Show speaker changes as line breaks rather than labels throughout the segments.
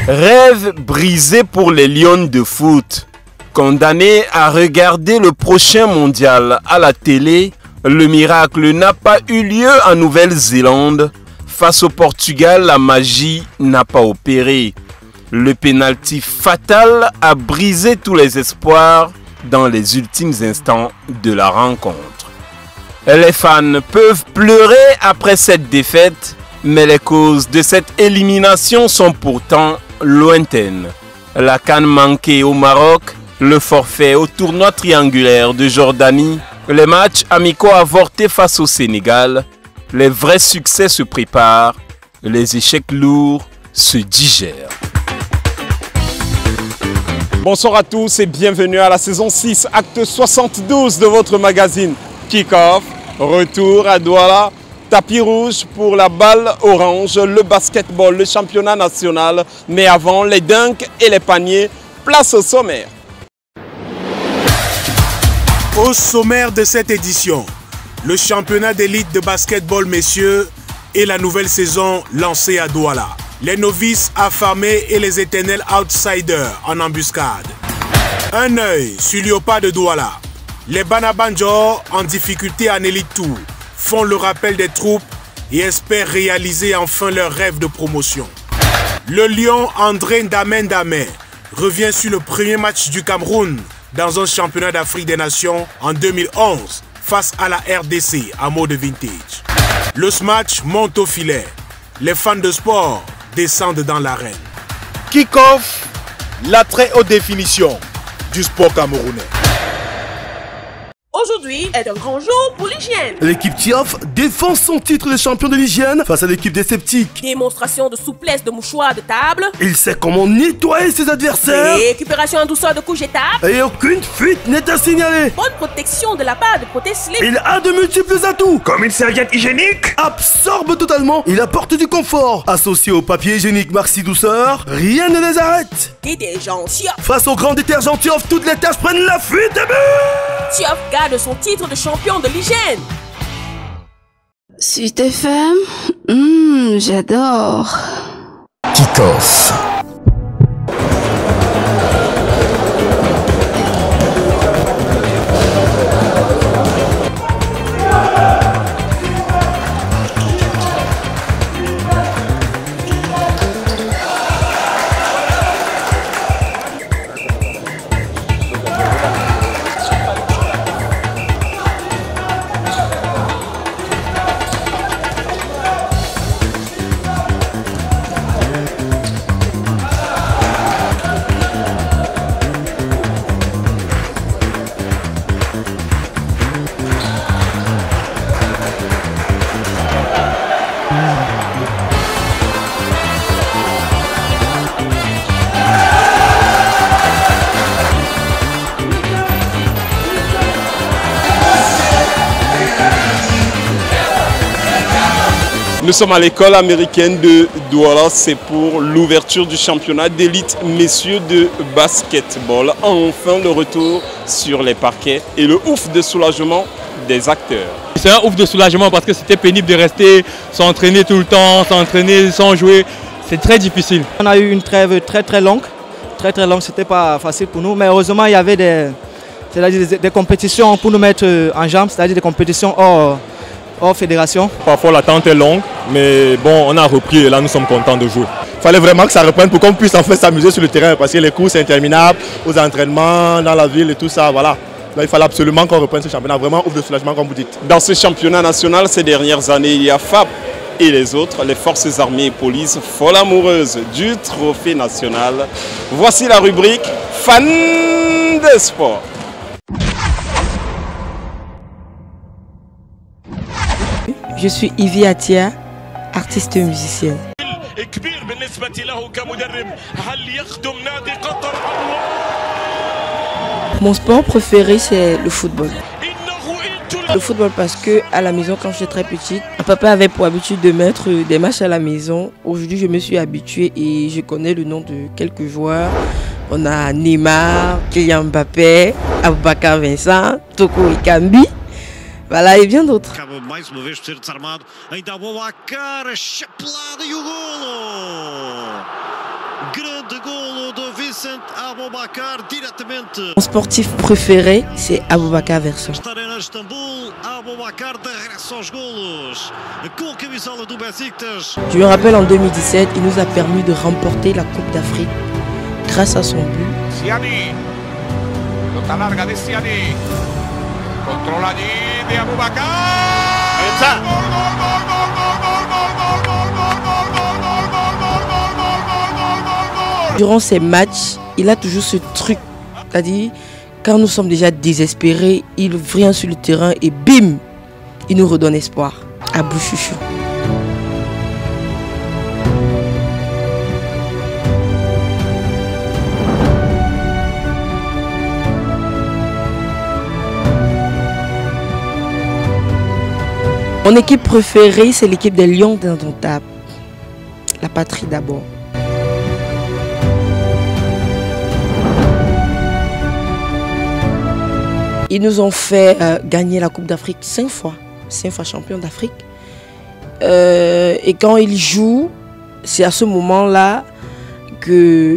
Rêve brisé pour les Lions de foot. Condamnés à regarder le prochain mondial à la télé, le miracle n'a pas eu lieu en Nouvelle-Zélande. Face au Portugal, la magie n'a pas opéré. Le pénalty fatal a brisé tous les espoirs dans les ultimes instants de la rencontre. Les fans peuvent pleurer après cette défaite, mais les causes de cette élimination sont pourtant lointaines. La CAN manquée au Maroc, le forfait au tournoi triangulaire de Jordanie, les matchs amicaux avortés face au Sénégal, les vrais succès se préparent, les échecs lourds se digèrent. Bonsoir à tous et bienvenue à la saison 6, acte 72 de votre magazine Kick-Off. Retour à Douala, tapis rouge pour la balle orange, le basketball, le championnat national. Mais avant, les dunks et les paniers, place au sommaire.
Au sommaire de cette édition, le championnat d'élite de basketball messieurs et la nouvelle saison lancée à Douala. Les novices affamés et les éternels outsiders en embuscade. Un œil sur Léopard de Douala. Les Banabanjor en difficulté en élite tour font le rappel des troupes et espèrent réaliser enfin leur rêve de promotion. Le Lion André Ndamen revient sur le premier match du Cameroun dans un championnat d'Afrique des Nations en 2011 face à la RDC à mot de vintage. Le match monte au filet. Les fans de sport descendent dans l'arène.
Kick-Off, la très haute définition du sport camerounais.
Aujourd'hui est un grand jour pour l'hygiène.
L'équipe TIOF défend son titre de champion de l'hygiène face à l'équipe des sceptiques.
Démonstration de souplesse de mouchoirs de table.
Il sait comment nettoyer ses adversaires.
Récupération en douceur de couches étapes.
Et aucune fuite n'est à signaler.
Bonne protection de la part de Protège-Slip.
Il a de multiples atouts.
Comme une serviette hygiénique.
Absorbe totalement. Il apporte du confort. Associé au papier hygiénique Maxi Douceur, rien ne les arrête.
Détergent TIOF.
Face au grand détergent TIOF, toutes les tâches prennent la fuite et but.
TIOF garde son titre de champion de l'hygiène.
Sud FM, j'adore.
Kick-Off. Nous sommes à l'école américaine de Douala, c'est pour l'ouverture du championnat d'élite messieurs de basketball. Enfin le retour sur les parquets et le ouf de soulagement des acteurs.
C'est un ouf de soulagement parce que c'était pénible de rester s'entraîner tout le temps, s'entraîner sans jouer. C'est très difficile.
On a eu une trêve très longue. C'était pas facile pour nous, mais heureusement il y avait des compétitions pour nous mettre en jambes, c'est-à-dire des compétitions hors fédération.
Parfois l'attente est longue, mais bon, on a repris et là nous sommes contents de jouer.
Il fallait vraiment que ça reprenne pour qu'on puisse en fait s'amuser sur le terrain parce que les cours c'est interminable, aux entraînements, dans la ville et tout ça, voilà. Là, il fallait absolument qu'on reprenne ce championnat, vraiment ouf de soulagement comme vous dites.
Dans ce championnat national ces dernières années, il y a FAP et les autres, les forces armées et police, folles amoureuses du trophée national. Voici la rubrique Fan de sport.
Je suis Ivy Atia, artiste musicienne. Mon sport préféré c'est le football. Le football parce que à la maison quand j'étais très petite, papa avait pour habitude de mettre des matchs à la maison. Aujourd'hui je me suis habituée et je connais le nom de quelques joueurs. On a Neymar, Kylian Mbappé, Aboubakar Vincent, Toko Ekambi. Voilà, e bien d'autres.
Acaba mais uma vez por ser desarmado. Ainda a bola à cara, chapelada e o golo! Grande
Mon sportif préféré, c'est Aboubakar Verson. Je me rappelle en 2017, il nous a permis de remporter la Coupe d'Afrique grâce à son but.
Siani, pelota larga de Siani, control allí de Aboubakar.
Durant ces matchs, il a toujours ce truc, c'est-à-dire quand nous sommes déjà désespérés, il vient sur le terrain et bim, il nous redonne espoir. Abou Chouchou. Mon équipe préférée, c'est l'équipe des Lions d'Indomptable. La patrie d'abord. Ils nous ont fait gagner la Coupe d'Afrique 5 fois. 5 fois champion d'Afrique. Et quand ils jouent, c'est à ce moment-là que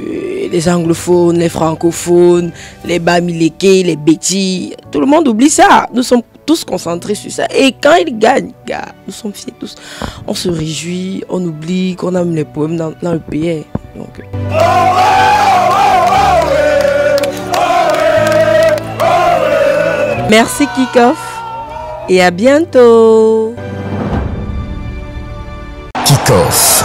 les anglophones, les francophones, les bamileke, les bétis, tout le monde oublie ça. Nous sommes tous concentrés sur ça. Et quand ils gagnent, gars, nous sommes fiers tous. On se réjouit, on oublie qu'on a même les poèmes dans le pays. Donc, merci Kickoff et à bientôt.
Kickoff.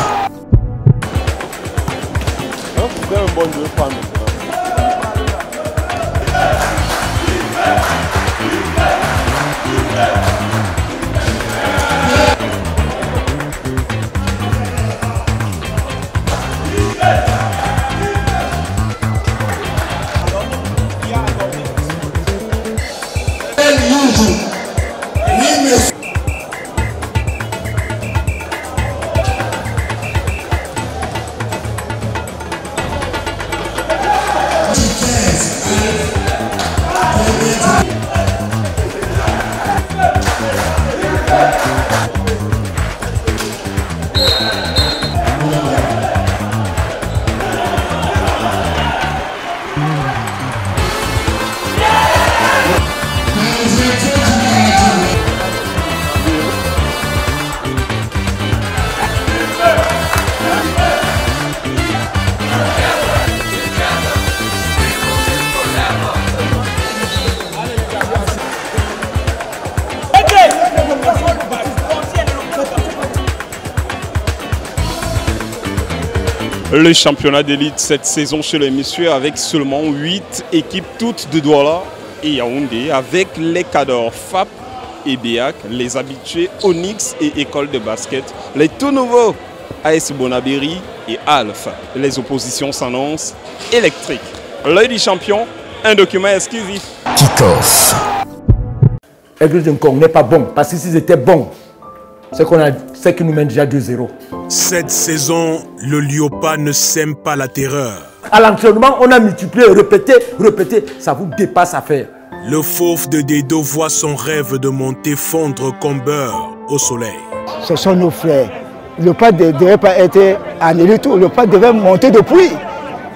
Le championnat d'élite cette saison chez les messieurs avec seulement 8 équipes toutes de Douala et Yaoundé avec les cadors FAP et BEAC, les habitués Onyx et École de basket, les tout nouveaux AS Bonabéry et Alpha. Les oppositions s'annoncent électriques. L'œil du champion, un document exclusif.
Kickoff.
Aigle de Nkong n'est pas bon parce que s'ils étaient bons, c'est qu'ils nous mènent déjà 2-0.
Cette saison, le Léopard ne sème pas la terreur.
À l'entraînement, on a multiplié, répété, ça vous dépasse à faire.
Le fauve de Dedo voit son rêve de monter fondre comme beurre au soleil.
Ce sont nos frères. Le Léopard ne devait pas être en élite, le Léopard devait monter depuis.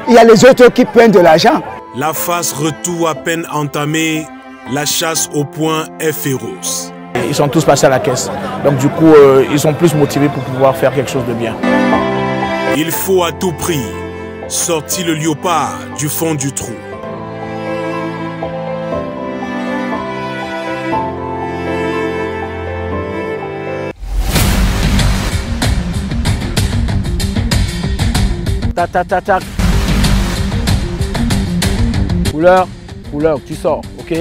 Il y a les autres qui prennent de l'argent.
La phase retour à peine entamée, la chasse au point est féroce.
Ils sont tous passés à la caisse. Donc du coup, ils sont plus motivés pour pouvoir faire quelque chose de bien.
Il faut à tout prix sortir le Léopard du fond du trou.
Tac. Couleur, tu sors, ok?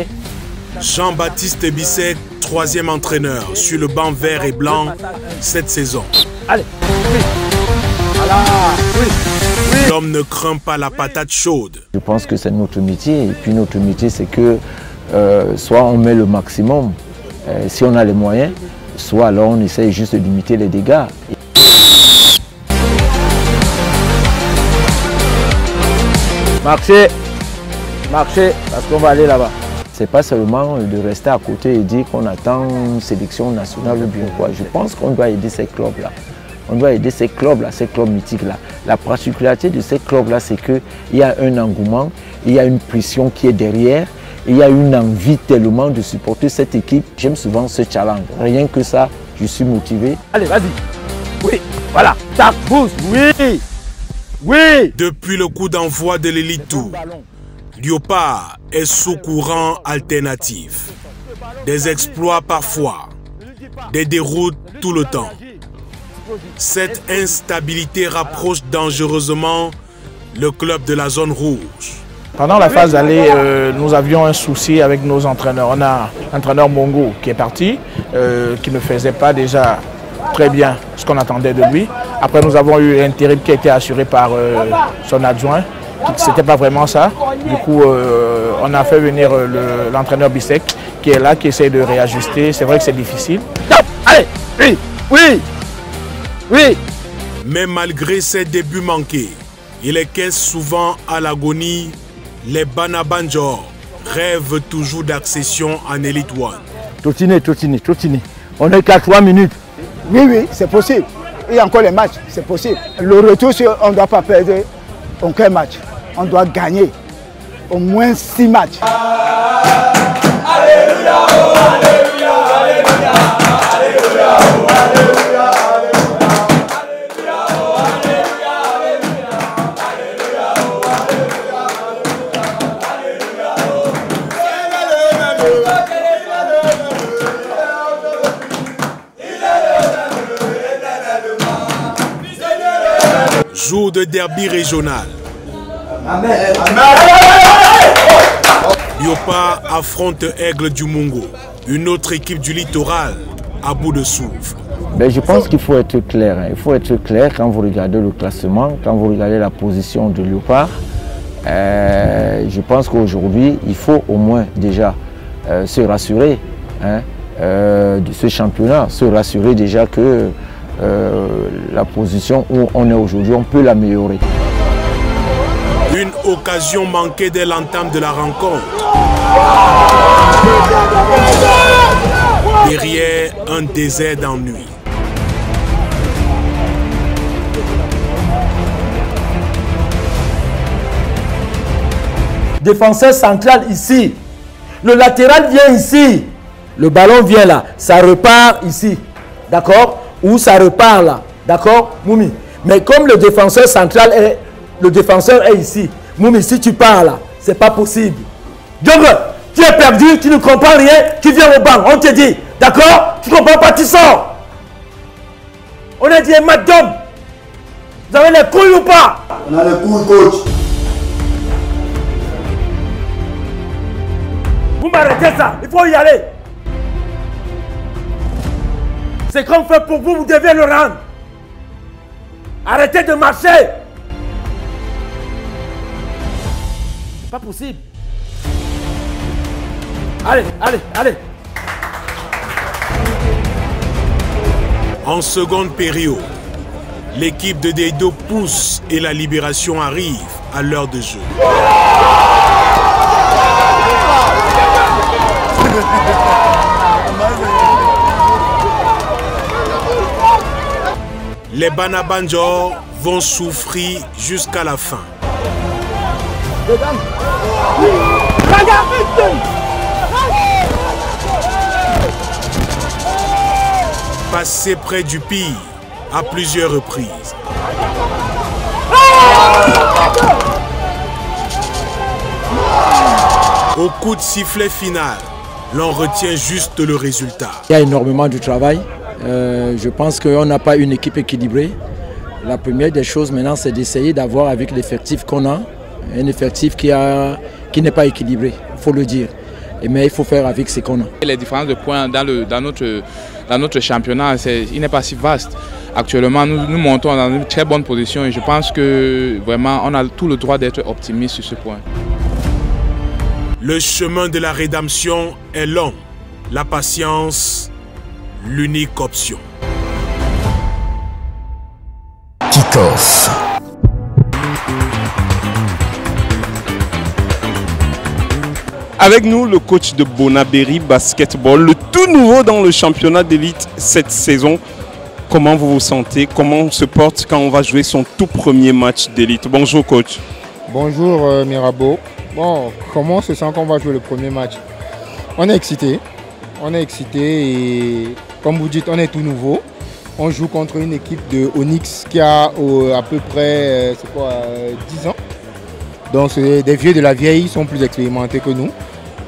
Jean-Baptiste Bissek, 3e entraîneur sur le banc vert et blanc cette saison.
Allez,
L'homme ne craint pas la patate chaude.
Je pense que c'est notre métier. Et puis notre métier, c'est que soit on met le maximum, si on a les moyens, soit alors on essaye juste de limiter les dégâts.
Marchez, parce qu'on va aller là-bas.
C'est pas seulement de rester à côté et dire qu'on attend une sélection nationale ou bien quoi. Je pense qu'on doit aider ces clubs-là. On doit aider ces clubs-là, ces clubs mythiques-là. La particularité de ces clubs-là, c'est qu'il y a un engouement, il y a une pression qui est derrière, il y a une envie tellement de supporter cette équipe. J'aime souvent ce challenge. Rien que ça, je suis motivé.
Allez, vas-y. Oui, voilà. Ça pousse, oui. Oui.
Depuis le coup d'envoi de l'Elite Tour, Léopard est sous courant alternatif. Des exploits parfois, des déroutes tout le temps. Cette instabilité rapproche dangereusement le club de la zone rouge.
Pendant la phase aller, nous avions un souci avec nos entraîneurs. On a un entraîneur Mongo qui est parti, qui ne faisait pas déjà très bien ce qu'on attendait de lui. Après, nous avons eu l'intérim qui a été assuré par son adjoint. Ce n'était pas vraiment ça. Du coup, on a fait venir l'entraîneur Bissek qui est là, qui essaie de réajuster. C'est vrai que c'est difficile.
Allez, oui, oui, oui.
Mais malgré ses débuts manqués, il est souvent à l'agonie. Les Banabanjor rêvent toujours d'accession en Elite One.
Totini. On est qu'à 3 minutes.
Oui, c'est possible. Il y a encore les matchs, c'est possible. Le retour, on ne doit pas perdre aucun match. On doit gagner au moins 6 matchs. Alléluia, alléluia, alléluia, alléluia, alléluia.
Jour de derby régional. Léopard affronte Aigle du Mungo, une autre équipe du littoral à bout de souffle.
Ben, je pense qu'il faut être clair. Il faut être clair quand vous regardez le classement, quand vous regardez la position de Léopard. Je pense qu'aujourd'hui, il faut au moins déjà se rassurer de ce championnat, se rassurer déjà que la position où on est aujourd'hui, on peut l'améliorer.
Une occasion manquée dès l'entame de la rencontre. Derrière, un désert d'ennui.
Défenseur central ici. Le latéral vient ici. Le ballon vient là. Ça repart ici. D'accord? Ou ça repart là. D'accord, Moumi? Mais comme le défenseur central est... Le défenseur est ici. Moumi, si tu pars là, c'est pas possible. Diogo, tu es perdu, tu ne comprends rien, tu viens au banc, on te dit. D'accord? Tu comprends pas, tu sors. On a dit un match d'homme. Vous avez les couilles ou pas?
On a les couilles, coach.
Vous m'arrêtez ça, il faut y aller. C'est qu'on fait pour vous, vous devez le rendre. Arrêtez de marcher. C'est pas possible. Allez, allez, allez.
En seconde période, l'équipe de Deido pousse et la libération arrive à l'heure de jeu. Les Banabanjor vont souffrir jusqu'à la fin. Passé près du pire à plusieurs reprises. Au coup de sifflet final, l'on retient juste le résultat.
Il y a énormément de travail. Je pense qu'on n'a pas une équipe équilibrée. La première des choses maintenant, c'est d'essayer d'avoir avec l'effectif qu'on a, un effectif qui n'est pas équilibré, il faut le dire. Mais il faut faire avec ce qu'on a.
Les différences de points dans notre championnat, il n'est pas si vaste. Actuellement, nous montons dans une très bonne position et je pense que vraiment on a tout le droit d'être optimiste sur ce point.
Le chemin de la rédemption est long. La patience, l'unique option.
Kick-off.
Avec nous, le coach de Bonaberi Basketball, le tout nouveau dans le championnat d'élite cette saison. Comment vous vous sentez? Comment on se porte quand on va jouer son tout premier match d'élite? Bonjour coach.
Bonjour Mirabeau. Bon, comment on se sent quand on va jouer le premier match? On est excité. On est excité et comme vous dites, on est tout nouveau. On joue contre une équipe de Onyx qui a à peu près 10 ans. Donc c'est des vieux de la vieille, ils sont plus expérimentés que nous.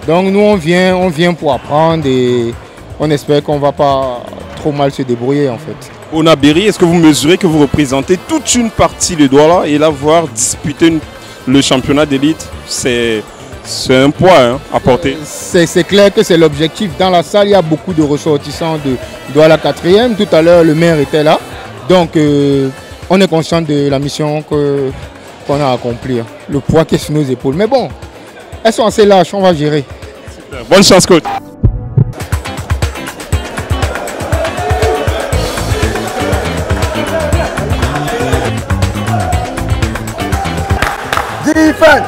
Donc nous on vient pour apprendre et on espère qu'on ne va pas trop mal se débrouiller en fait.
Bonabéry, est-ce que vous mesurez que vous représentez toute une partie de Douala et là voir disputer le championnat d'élite, c'est un poids à porter?
C'est clair que c'est l'objectif. Dans la salle, il y a beaucoup de ressortissants de Douala 4e. Tout à l'heure, le maire était là. Donc on est conscient de la mission qu'on a à accomplir. Le poids qui est sur nos épaules. Mais bon, elles sont assez lâches, on va gérer.
Super. Bonne chance coach.
Defense!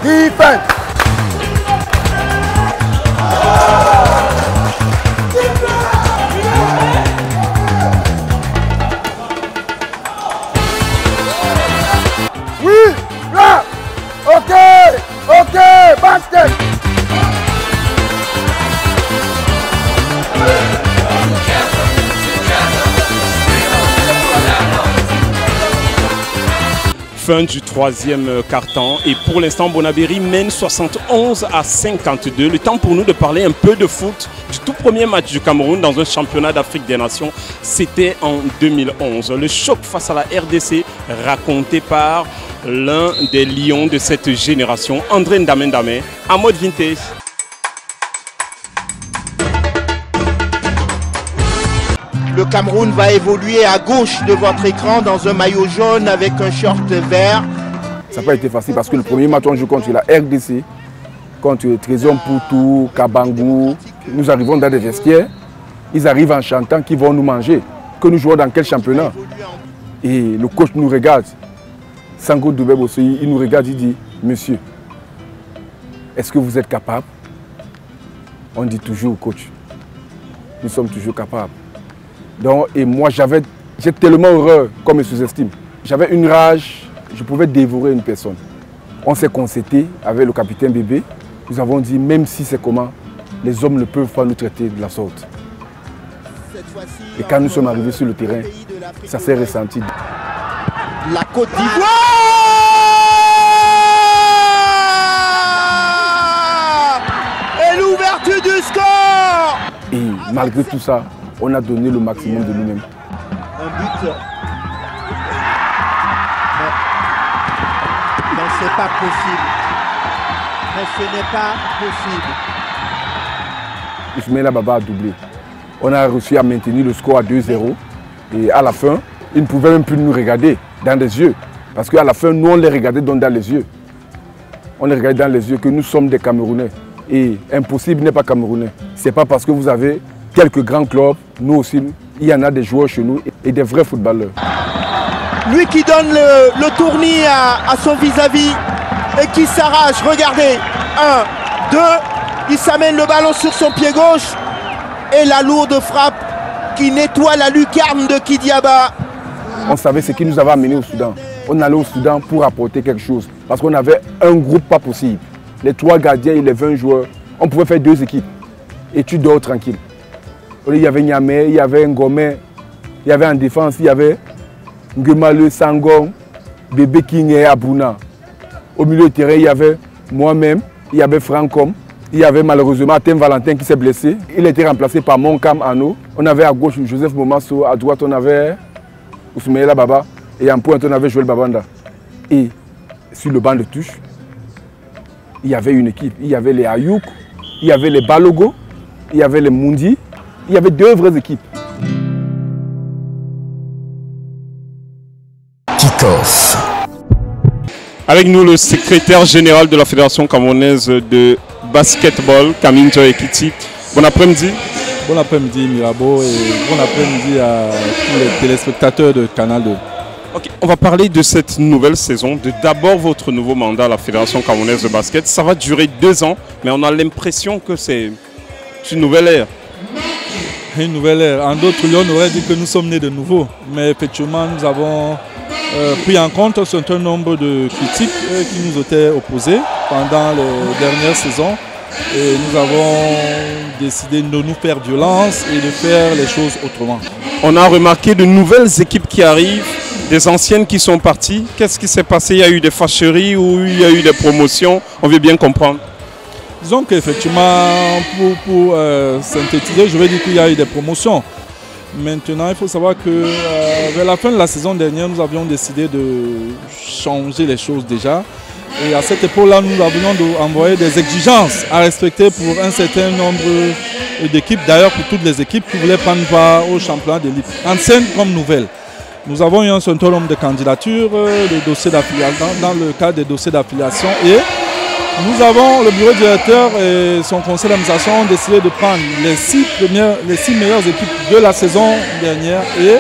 Defense! Oui! Là! Ok! Ok! Basket!
Fin du troisième quart-temps et pour l'instant Bonabéry mène 71-52. Le temps pour nous de parler un peu de foot du tout premier match du Cameroun dans un championnat d'Afrique des Nations. C'était en 2011. Le choc face à la RDC raconté par l'un des lions de cette génération, André Ndamé, en mode vintage.
Le Cameroun va évoluer à gauche de votre écran dans un maillot jaune avec un short vert.
Ça n'a pas été facile parce que le premier match on joue contre la RDC, contre Trésor Poutou, Kabangou. Nous arrivons dans des vestiaires, ils arrivent en chantant qu'ils vont nous manger. Que nous jouons dans quel championnat? Et le coach nous regarde. Sango Doubeb aussi, il nous regarde, il dit, monsieur, est-ce que vous êtes capable? On dit toujours, coach, nous sommes toujours capables. Donc, et moi, j'ai tellement horreur qu'on me sous-estime. J'avais une rage, je pouvais dévorer une personne. On s'est concerté avec le capitaine Bébé. Nous avons dit, même si c'est comment, les hommes ne peuvent pas nous traiter de la sorte. Et quand nous sommes arrivés sur le terrain, ça s'est ressenti.
La Côte d'Ivoire! Et l'ouverture du score!
Et malgré tout ça, on a donné le maximum de nous-mêmes.
Un but. Mais ce n'est pas possible. Mais ce n'est pas possible.
Ismaïla Baba a doublé. On a réussi à maintenir le score à 2-0. Et à la fin, ils ne pouvaient même plus nous regarder dans les yeux. Parce qu'à la fin, nous, on les regardait dans les yeux. On les regardait dans les yeux que nous sommes des Camerounais. Et impossible n'est pas Camerounais. Ce n'est pas parce que vous avez quelques grands clubs, nous aussi, il y en a des joueurs chez nous et des vrais footballeurs.
Lui qui donne le tournis à son vis-à-vis et qui s'arrache, regardez, 1, 2, il s'amène le ballon sur son pied gauche et la lourde frappe qui nettoie la lucarne de Kidiaba.
On savait ce qui nous avait amené au Soudan. On allait au Soudan pour apporter quelque chose parce qu'on avait un groupe pas possible. Les 3 gardiens et les 20 joueurs, on pouvait faire 2 équipes et tu dors tranquille. Il y avait Niamey, il y avait Ngomé, il y avait en défense, il y avait Nguemale, Sangong, Bébé King et Abouna. Au milieu du terrain, il y avait moi-même, il y avait Frankom, il y avait malheureusement Atem Valentin qui s'est blessé. Il a été remplacé par Moncam Ano. On avait à gauche Joseph Momasso, à droite on avait Ousmaïla Baba et en pointe on avait Joël Babanda. Et sur le banc de touche, il y avait une équipe. Il y avait les Ayouk, il y avait les Balogo, il y avait les Mundi. Il y avait 2 vraies équipes.
Kick-off.
Avec nous le secrétaire général de la Fédération camerounaise de basketball, Kaminjo Ekiti. Bon après-midi.
Bon après-midi Mirabeau et bon après-midi à tous les téléspectateurs de Canal 2.
Ok, on va parler de cette nouvelle saison, de d'abord votre nouveau mandat à la Fédération camerounaise de basket. Ça va durer 2 ans, mais on a l'impression que c'est une nouvelle ère.
une nouvelle ère. En d'autres lieux, on aurait dit que nous sommes nés de nouveau. Mais effectivement, nous avons pris en compte un certain nombre de critiques qui nous étaient opposées pendant les dernières saisons. Et nous avons décidé de nous faire violence et de faire les choses autrement.
On a remarqué de nouvelles équipes qui arrivent, des anciennes qui sont parties. Qu'est-ce qui s'est passé? Il y a eu des fâcheries ou il y a eu des promotions? On veut bien comprendre.
Disons qu'effectivement, pour synthétiser, je vais dire qu'il y a eu des promotions. Maintenant, il faut savoir que vers la fin de la saison dernière, nous avions décidé de changer les choses déjà. Et à cette époque-là, nous avions envoyé des exigences à respecter pour un certain nombre d'équipes, d'ailleurs pour toutes les équipes qui voulaient prendre part au championnat d'élite, anciennes comme nouvelles. Nous avons eu un certain nombre de candidatures, de dossiers d'affiliation, dans le cadre des dossiers d'affiliation. Et nous avons, le bureau directeur et son conseil d'administration ont décidé de prendre les 6 meilleures équipes de la saison dernière et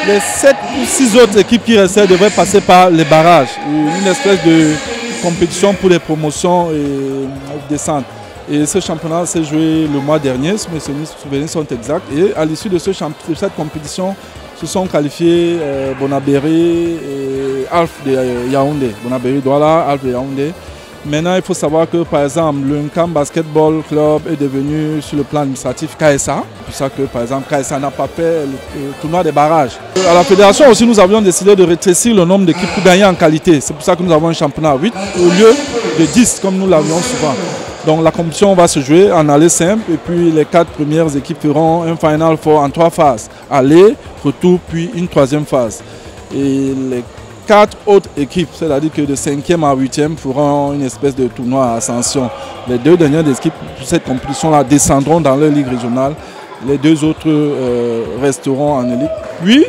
les 7 ou 6 autres équipes qui restaient devraient passer par les barrages. Une espèce de compétition pour les promotions et descentes. Et ce championnat s'est joué le mois dernier, si mes souvenirs sont exacts. Et à l'issue de cette compétition, se sont qualifiés Bonabéry et Alf de Yaoundé. Bonabéry Douala, Alf de Yaoundé. Maintenant, il faut savoir que, par exemple, le Nkam Basketball Club est devenu, sur le plan administratif, KSA. C'est pour ça que, par exemple, KSA n'a pas fait le tournoi des barrages. À la fédération aussi, nous avions décidé de rétrécir le nombre d'équipes pour gagner en qualité. C'est pour ça que nous avons un championnat à 8 au lieu de 10, comme nous l'avions souvent. Donc la compétition va se jouer en aller simple et puis les 4 premières équipes feront un Final Four en 3 phases. Aller, retour, puis une 3e phase. Et les 4 autres équipes, c'est-à-dire que de 5e à 8e, feront une espèce de tournoi à ascension. Les 2 dernières équipes pour cette compétition-là descendront dans leur ligue régionale. Les 2 autres resteront en élite. Puis,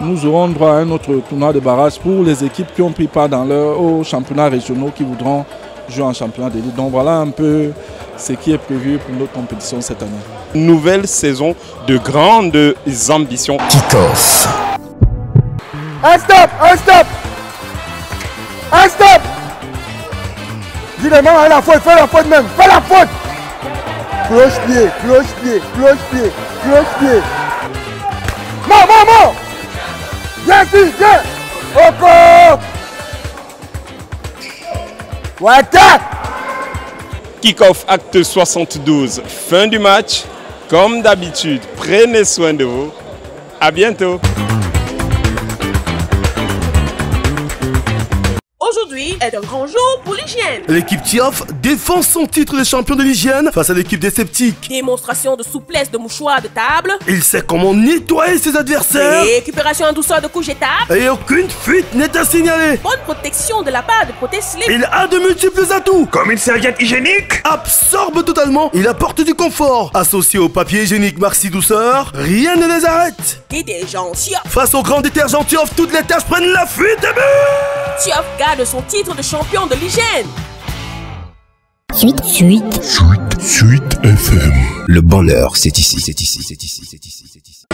nous aurons droit à un autre tournoi de barrage pour les équipes qui ont pris part dans aux championnats régionaux qui voudront jouer en championnat d'élite. Donc voilà un peu ce qui est prévu pour notre compétition cette année.
Nouvelle saison de grandes ambitions.
Kick-off.
Un stop, un stop, un stop. Dis les mains à la faute, fais la faute même, fais la faute. Cloche-pied, cloche-pied, cloche-pied, cloche-pied. Maman. Viens ici, viens. Encore. Attaque.
Kick-off acte 72, fin du match. Comme d'habitude, prenez soin de vous. À bientôt.
Aujourd'hui est un grand jour pour l'hygiène.
L'équipe TIAF défend son titre de champion de l'hygiène face à l'équipe des sceptiques.
Démonstration de souplesse de mouchoirs de table.
Il sait comment nettoyer ses adversaires.
Récupération en douceur de couche étape.
Et aucune fuite n'est à signaler.
Bonne protection de la part de Proté Slip.
Il a de multiples atouts.
Comme une serviette hygiénique.
Absorbe totalement. Il apporte du confort. Associé au papier hygiénique Maxi Douceur, rien ne les arrête.
Détergent TIAF.
Face au grand détergent TIAF, toutes les tâches prennent la fuite et but.
TIAF garde son titre de champion de l'hygiène.
Suite FM. Le bonheur, c'est ici, c'est ici, c'est ici, c'est ici, c'est ici.